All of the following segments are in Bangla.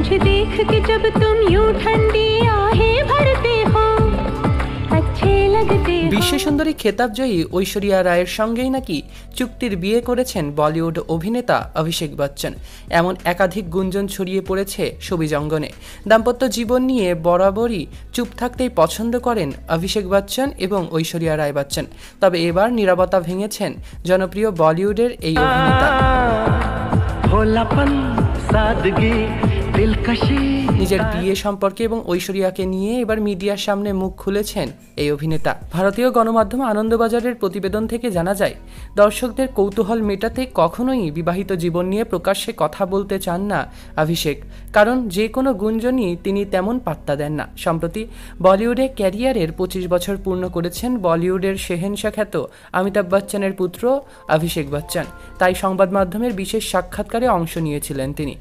मुझे देख के जब तुम यूं ठंडी आहें भरते हो, अच्छे लगते हो। বিশ্ব সুন্দরী খেতাবজয়ী ঐশ্বরিয়া রায়ের সঙ্গেই নাকি চুক্তির বিয়ে করেছেন বলিউড অভিনেতা অভিষেক বচ্চন। এমন একাধিক গুঞ্জন ছড়িয়ে পড়েছে শোবিজ অঙ্গনে। দাম্পত্য জীবন নিয়ে বরাবরই চুপ থাকতেই পছন্দ করেন অভিষেক বচ্চন এবং ঐশ্বরিয়া রায় বচ্চন। তবে এবার নীরবতা ভেঙেছেন জনপ্রিয় বলিউডের এই অভিনেতা। নিজের বিয়ে সম্পর্কে এবং ঐশ্বরিয়াকে নিয়ে এবার মিডিয়ার সামনে মুখ খুলেছেন এই অভিনেতা। ভারতীয় গণমাধ্যম আনন্দবাজারের প্রতিবেদন থেকে জানা যায়, দর্শকদের কৌতূহল মেটাতে কখনোই বিবাহিত জীবন নিয়ে প্রকাশ্যে কথা বলতে চান না অভিষেক, কারণ যে কোনো গুঞ্জনই তিনি তেমন পাত্তা দেন না। সম্প্রতি বলিউডে ক্যারিয়ারের 25 বছর পূর্ণ করেছেন বলিউডের শেহেনশা খ্যাত অমিতাভ বচ্চনের পুত্র অভিষেক বচ্চন। তাই সংবাদ মাধ্যমের বিশেষ সাক্ষাৎকারে অংশ নিয়েছিলেন তিনি।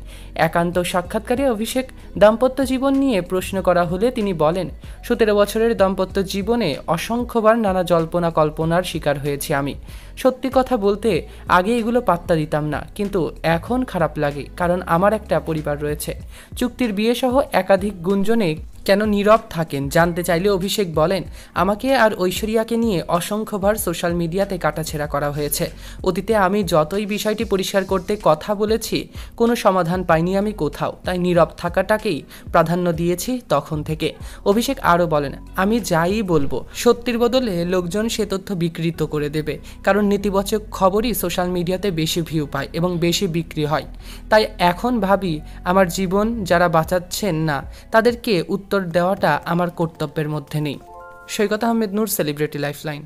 একান্ত সাক্ষাৎকারে অভিষেক দাম্পত্য জীবন নিয়ে প্রশ্ন করা হলে তিনি বলেন, 17 বছরের দাম্পত্য জীবনে অসংখ্যবার নানা জল্পনা কল্পনার শিকার হয়েছি আমি। সত্যি কথা বলতে আগে এগুলো পাত্তা দিতাম না, কিন্তু এখন খারাপ লাগে, কারণ আমার একটা পরিবার রয়েছে। চুক্তির বিয়ে সহ একাধিক গুঞ্জনে কেন নীরব থাকেন জানতে চাইলে অভিষেক বলেন, আমাকে আর ঐশ্বরিয়াকে নিয়ে অসংখ্যবার সোশ্যাল মিডিয়াতে কাটাছেঁড়া করা হয়েছে। অতীতে আমি যতই বিষয়টি পরিষ্কার করতে কথা বলেছি, কোনো সমাধান পাইনি আমি কোথাও, তাই নীরব থাকাটাকেই প্রাধান্য দিয়েছি তখন থেকে। অভিষেক আরও বলেন, আমি যাই বলবো সত্যির বদলে লোকজন সে তথ্য বিকৃত করে দেবে, কারণ নেতিবাচক খবরই সোশ্যাল মিডিয়াতে বেশি ভিউ পায় এবং বেশি বিক্রি হয়। তাই এখন ভাবি আমার জীবন যারা বাঁচাচ্ছেন না তাদেরকে উত্তর দেওয়াটা আমার কর্তব্যের মধ্যে নেই। সৈকত আহমেদ নূর, সেলিব্রিটি লাইফলাইন।